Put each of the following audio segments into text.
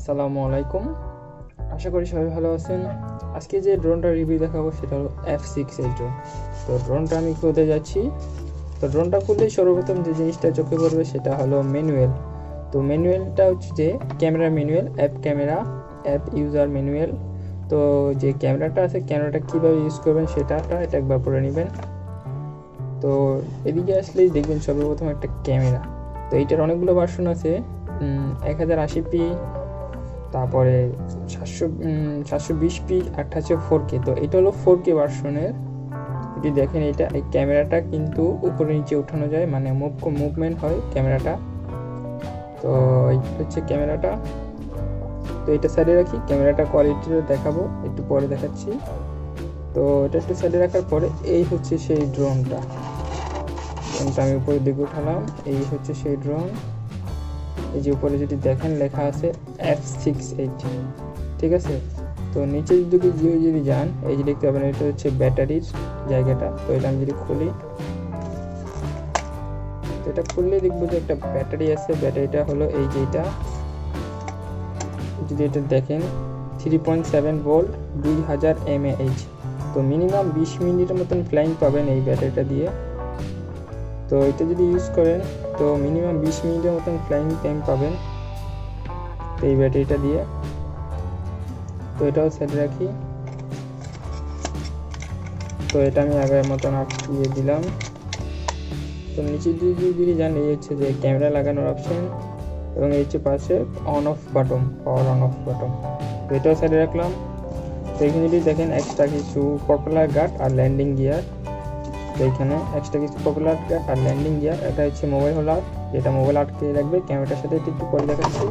আসসালামু আলাইকুম, আশা করি সবাই ভালো আছেন। আজকে যে ড্রোনটা রিভিউ দেখাবো সেটা হলো F68 ড্রোন। তো ড্রোনটা আমি খুলতে যাচ্ছি। তো ড্রোনটা খুললেই সর্বপ্রথম যে জিনিসটা চোখে পড়বে সেটা হলো ম্যানুয়াল। তো ম্যানুয়ালটা হচ্ছে যে camera manual, app camera, app user manual. তো যে ক্যামেরাটা আছে, ক্যামেরাটা কীভাবে ইউজ করবেন এটা একবার পড়ে নেবেন। তো এদিকে আসলেই দেখবেন সর্বপ্রথম একটা ক্যামেরা। তো এইটার অনেকগুলো ভার্সন আছে, 1080p, তারপরে 720p, একটা হচ্ছে 4K। তো এটা হলো 4K ভার্সনের। যদি দেখেন এটা, এই ক্যামেরাটা কিন্তু উপরে নিচে উঠানো যায়, মানে মুভমেন্ট হয় ক্যামেরাটা। তো এই হচ্ছে ক্যামেরাটা। তো এটা সাইডে রাখি, ক্যামেরাটা কোয়ালিটিটা দেখাবো একটু পরে দেখাচ্ছি। তো এটা একটু সাইডে রাখার পরে এই হচ্ছে সেই ড্রোনটা আমি উপরের দিকে উঠালাম। এই হচ্ছে সেই ড্রোন। এই যে উপরে যদি দেখেন লেখা আছে F68, ঠিক আছে। তো নিচের দিকে যদি যান, এই যে দেখতে পাবেন এটা হচ্ছে ব্যাটারির জায়গাটা। তো এটা আমি যদি খুলি, তো এটা খুললে দেখবো যে একটা ব্যাটারি আছে। ব্যাটারিটা হলো এই যে এটা, যদি এটা দেখেন 3.7 ভোল্ট, 2000 mAh। তো মিনিমাম 20 মিনিটের মতন ফ্লাইং পাবেন এই ব্যাটারিটা দিয়ে। তো এটা যদি ইউজ করেন তো মিনিমাম 20 মিনিটের মতন ফ্লাইং টাইম পাবেন তো এই ব্যাটারিটা দিয়ে। তো এটাও সাইডে রাখি। তো এটা আমি আগের মতন আটকিয়ে দিলাম। তো নিচে যদি যান, এই হচ্ছে যে ক্যামেরা লাগানোর অপশন, এবং এই হচ্ছে পাশে on of button, power on of button. তো এটাও সাইডে রাখলাম। তো এখানে যদি দেখেন এক্সট্রা কিছু প্রপেলার গার্ড আর ল্যান্ডিং গিয়ার। তো এখানে এক্সট্রা কিছু প্রপেলার গার্ড আর ল্যান্ডিং গিয়ার। এটা হচ্ছে মোবাইল হোল্ডার, যেটা মোবাইল আটকে রাখবে ক্যামেরাটার সাথে। একটু পরে দেখাচ্ছি।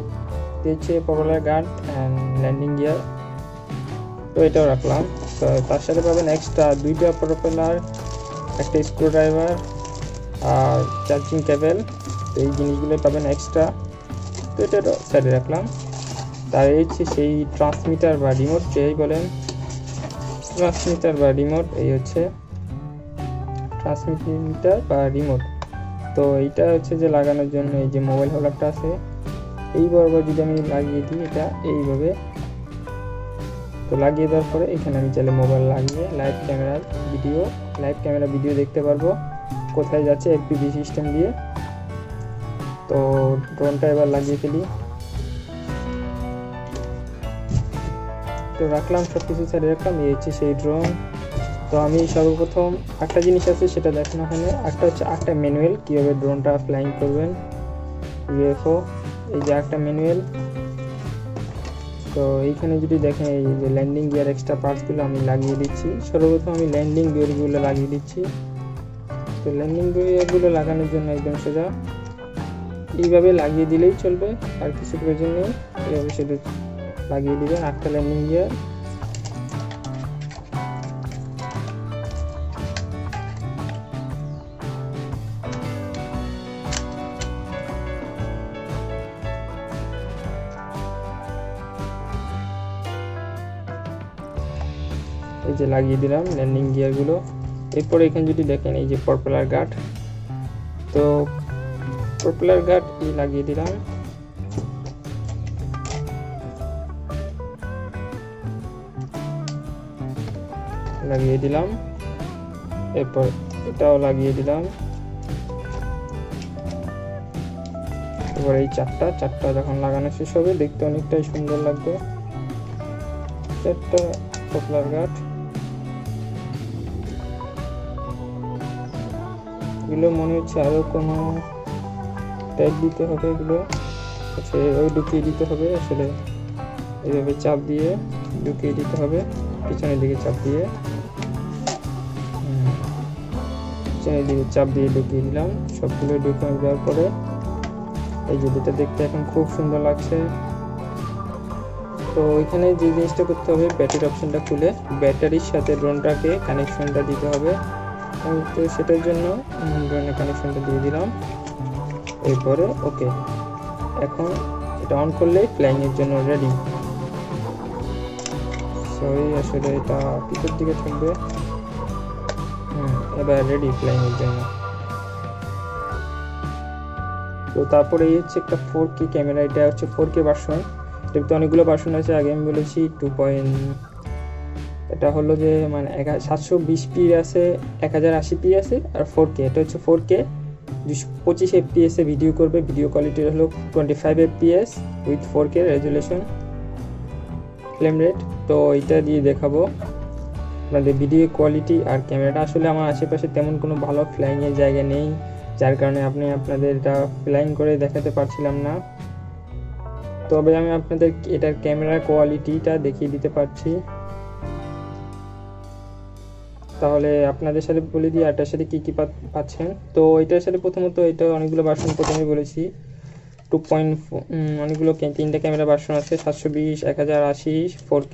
তো হচ্ছে propeller guard and landing gear. তো এটাও রাখলাম। তো তার সাথে পাবেন এক্সট্রা 2টা প্রপেলার, একটা স্ক্রু ড্রাইভার আর চার্জিং কেবল। তো এই জিনিসগুলো পাবেন এক্সট্রা। তো এটা সাইডে রাখলাম। তার এই হচ্ছে সেই ট্রান্সমিটার বা রিমোট, যেই বলেন ট্রান্সমিটার বা রিমোট। এই হচ্ছে ট্রান্সমিটার বা রিমোট। তো এইটা হচ্ছে যে লাগানোর জন্য এই যে মোবাইল হোল্ডারটা আছে, এই বরাবর যদি আমি লাগিয়ে দিই এটা এইভাবে। তো লাগিয়ে দেওয়ার পরে এখানে আমি চাইলে মোবাইল লাগিয়ে লাইভ ক্যামেরা ভিডিও দেখতে পারবো কোথায় যাচ্ছে FPV সিস্টেম দিয়ে। তো ড্রোনটা এবার লাগিয়ে ফেলি। তো রাখলাম, সব কিছু সাইডে রাখলাম। এই হচ্ছে সেই ড্রোন। তো আমি সর্বপ্রথম একটা জিনিস আছে সেটা দেখেন ওখানে, একটা ম্যানুয়াল কীভাবে ড্রোনটা ফ্লাইং করবেন UFO। এই যে একটা ম্যানুয়াল। তো এইখানে যদি দেখেন এই যে ল্যান্ডিং গিয়ার এক্সট্রা পার্টসগুলো আমি লাগিয়ে দিচ্ছি। সর্বপ্রথম আমি ল্যান্ডিং গিয়ারগুলো লাগিয়ে দিচ্ছি। তো ল্যান্ডিং গিয়ারগুলো লাগানোর জন্য একদম সোজা এইভাবে লাগিয়ে দিলেই চলবে, আর কিছু প্রয়োজন নেই। এইভাবে শুধু লাগিয়ে দিবেন একটা ল্যান্ডিং গিয়ার। এই যে লাগিয়ে দিলাম ল্যান্ডিং গিয়ারগুলো। এরপর এখানে যদি দেখেন এই যে প্রপেলার গার্ড, তো প্রপেলার গার্ড লাগিয়ে দিলাম। এরপর এটাও লাগিয়ে দিলাম। এবার এই চারটা যখন লাগানো শেষ হবে দেখতে অনেকটাই সুন্দর লাগবে। চারটা প্রপেলার গার্ড এগুলো মনে হচ্ছে আরো কোনো টাইট দিতে হবে, এগুলো আচ্ছা ওই ঢুকিয়ে দিতে হবে। আসলে এইভাবে চাপ দিয়ে ঢুকিয়ে দিতে হবে, পিছনের দিকে চাপ দিয়ে ঢুকিয়ে দিলাম। সবগুলো ঢুকিয়ে দেওয়ার পরে এই যে যেটা দেখতে এখন খুব সুন্দর লাগছে। তো ওইখানে যে জিনিসটা করতে হবে, ব্যাটারি অপশনটা খুলে ব্যাটারির সাথে ড্রোনটাকে কানেকশনটা দিতে হবে। তো সেটার জন্য ড্রোনের কানেকশনটা দিয়ে দিলাম। এরপরে ওকে, এখন এটা অন করলে ফ্লাইংয়ের জন্য রেডি। সরি, আসলে এটা পিছন দিকে থাকবে। এবার রেডি ফ্লাইংয়ের জন্য। তো তারপরে এই হচ্ছে একটা 4K ক্যামেরা, এটা হচ্ছে 4K ভার্সন। এটার তো অনেকগুলো ভার্সন আছে। আগে আমি বলেছি 2. এটা হলো যে মানে 720p আছে, 1080p আছে, আর 4K। এটা হচ্ছে 4K 225 fps এ ভিডিও করবে। ভিডিও কোয়ালিটি হলো 25 fps with 4K resolution frame rate. তো এটা দিয়ে দেখাবো আপনাদের ভিডিও কোয়ালিটি আর ক্যামেরাটা। আসলে আমার আশেপাশে তেমন কোনো ভালো ফ্লাইংয়ের জায়গা নেই, যার কারণে আপনাদের এটা ফ্লাইং করে দেখাতে পারছিলাম না। তবে আমি আপনাদের এটার ক্যামেরার কোয়ালিটিটা দেখিয়ে দিতে পারছি। তাহলে আপনাদের সাথে বলে দিই এটার সাথে কী কী পাচ্ছেন। তো এটার সাথে প্রথমত এটা অনেকগুলো ভার্সন প্রথমে বলেছি 2.4 অনেকগুলো 3টা ক্যামেরা ভার্সন আছে, 720, 1080, 4K।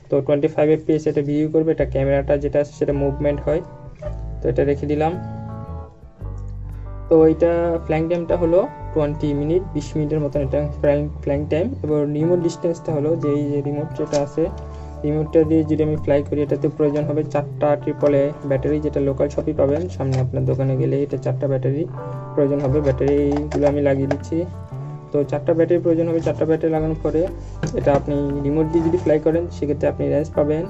তো 25 fps এটা ভিডিও করবে। এটা ক্যামেরাটা যেটা আছে সেটা মুভমেন্ট হয়। তো এটা রেখে দিলাম। তো এটা ফ্লাইং টাইমটা হলো 20 মিনিট, 20 মিনিটের মতন এটা ফ্লাইং টাইম। এবার রিমোট ডিস্টেন্সটা হলো যে এই যে রিমোট যেটা আছে, রিমোটটা দিয়ে যদি আমি ফ্লাই করি এটাতে প্রয়োজন হবে 4টা AAA ব্যাটারি, যেটা লোকাল শপে পাবেন। সামনে আপনার দোকানে গেলে এটা 4টা ব্যাটারি প্রয়োজন হবে। ব্যাটারিগুলো আমি লাগিয়ে দিচ্ছি। তো 4টা ব্যাটারি প্রয়োজন হবে। 4টা ব্যাটারি লাগানোর পরে এটা আপনি রিমোট দিয়ে যদি ফ্লাই করেন সেক্ষেত্রে আপনি রেঞ্জ পাবেন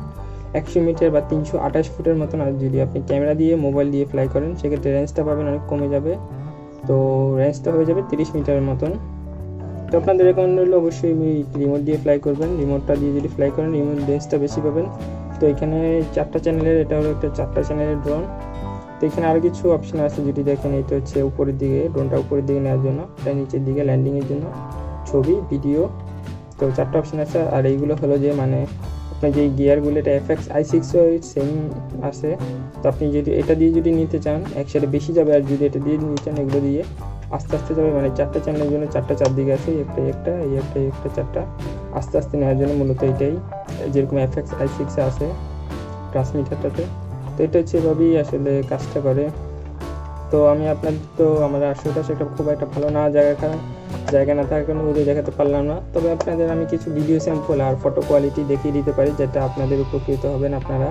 100 মিটার বা 328 ফুটের মতন। আর যদি আপনি ক্যামেরা দিয়ে মোবাইল দিয়ে ফ্লাই করেন সেক্ষেত্রে রেঞ্জটা পাবেন অনেক কমে যাবে। তো রেঞ্জটা হয়ে যাবে 30 মিটারের মতন। তো আপনাদের রেকমেন্ড হলো অবশ্যই রিমোট দিয়ে ফ্লাই করবেন। রিমোটটা দিয়ে যদি ফ্লাই করেন রিমোট রেঞ্জটা বেশি পাবেন। তো এখানে 4টা চ্যানেলের, এটা হলো একটা 4টা চ্যানেলের ড্রোন। তো এখানে আরও কিছু অপশন আছে যদি দেখেন। এটা হচ্ছে উপরের দিকে, ড্রোনটা উপরের দিকে নেওয়ার জন্য, এটা নিচের দিকে ল্যান্ডিংয়ের জন্য, ছবি, ভিডিও। তো 4টা অপশন আছে। আর এইগুলো হলো যে মানে আপনার যে গিয়ারগুলো, এটা F68 সেম আছে। তো আপনি যদি এটা দিয়ে যদি নিতে চান একসাথে বেশি যাবে, আর যদি এটা দিয়ে নিতে চান এগুলো দিয়ে আস্তে আস্তে যাবে। মানে 4টা চ্যানেলের জন্য 4টা চারদিকে আছে, একটা এই একটা 4টা আস্তে আস্তে নেওয়ার জন্য মূলত এটাই, যেরকম F68 আছে ট্রান্সমিটারটাতে। তো এটা হচ্ছে এভাবেই আসলে কাজটা করে। তো আমি আপনাদের তো আমাদের আশেপাশে একটা খুব একটা ভালো না জায়গা না থাকার কারণে ওদের দেখাতে পারলাম না। তবে আপনাদের আমি কিছু ভিডিও স্যাম্পল আর ফটো কোয়ালিটি দেখিয়ে দিতে পারি, যেটা আপনাদের উপকৃত হবেন আপনারা।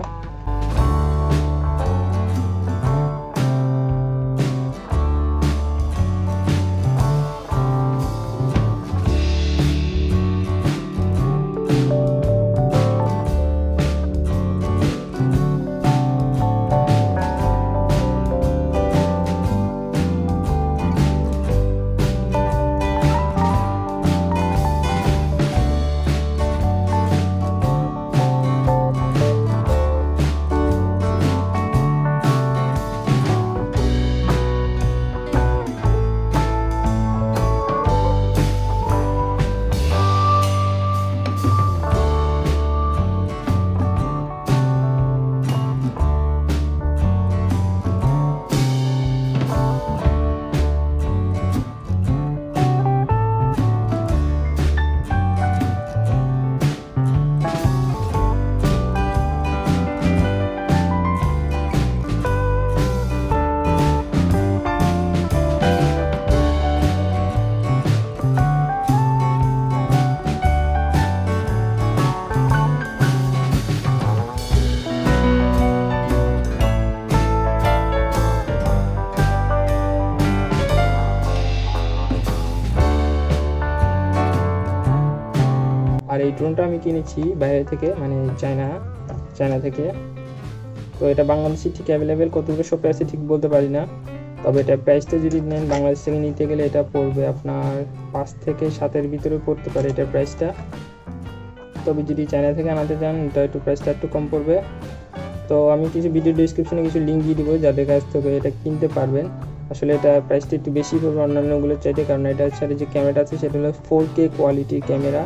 আর এই ড্রোনটা আমি কিনেছি বাইরে থেকে, মানে চায়না থেকে। তো এটা বাংলাদেশে ঠিক অ্যাভেলেবেল, কতগুলো শপে আছে ঠিক বলতে পারি না। তবে এটা প্রাইসটা যদি নেন বাংলাদেশ থেকে নিতে গেলে এটা পড়বে আপনার 5 থেকে 7-এর ভিতরে পড়তে পারে এটা প্রাইসটা। তবে যদি চায়না থেকে আনাতে চান এটা একটু প্রাইসটা একটু কম পড়বে। তো আমি কিছু ভিডিও ডেসক্রিপশনে কিছু লিঙ্ক দিয়ে দেবো যাদের কাছ থেকে এটা কিনতে পারবেন। আসলে এটা প্রাইসটা একটু বেশি পড়বে অন্যান্যগুলোর চাইতে, কারণ এটার সাথে যে ক্যামেরাটা আছে সেটা হলো 4K কোয়ালিটির ক্যামেরা।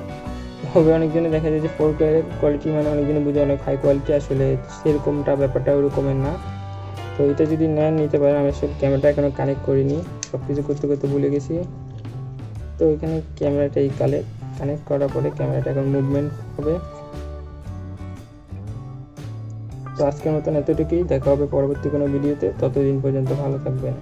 তবে অনেকজনে দেখা যায় যে 4K কোয়ালিটি মানে অনেকজনে বুঝে অনেক হাই কোয়ালিটি, আসলে সেরকমটা ব্যাপারটা ওরকমের না। তো এটা যদি নিতে পারেন। আমি আসলে ক্যামেরাটা এখনও কানেক্ট করিনি, সব কিছু করতে করতে ভুলে গেছি। তো এখানে ক্যামেরাটা এই কানেক্ট করার পরে ক্যামেরাটা এখন মুভমেন্ট হবে। তো আজকের মতন এতটুকুই, দেখা হবে পরবর্তী কোনো ভিডিওতে। ততদিন পর্যন্ত ভালো থাকবেন।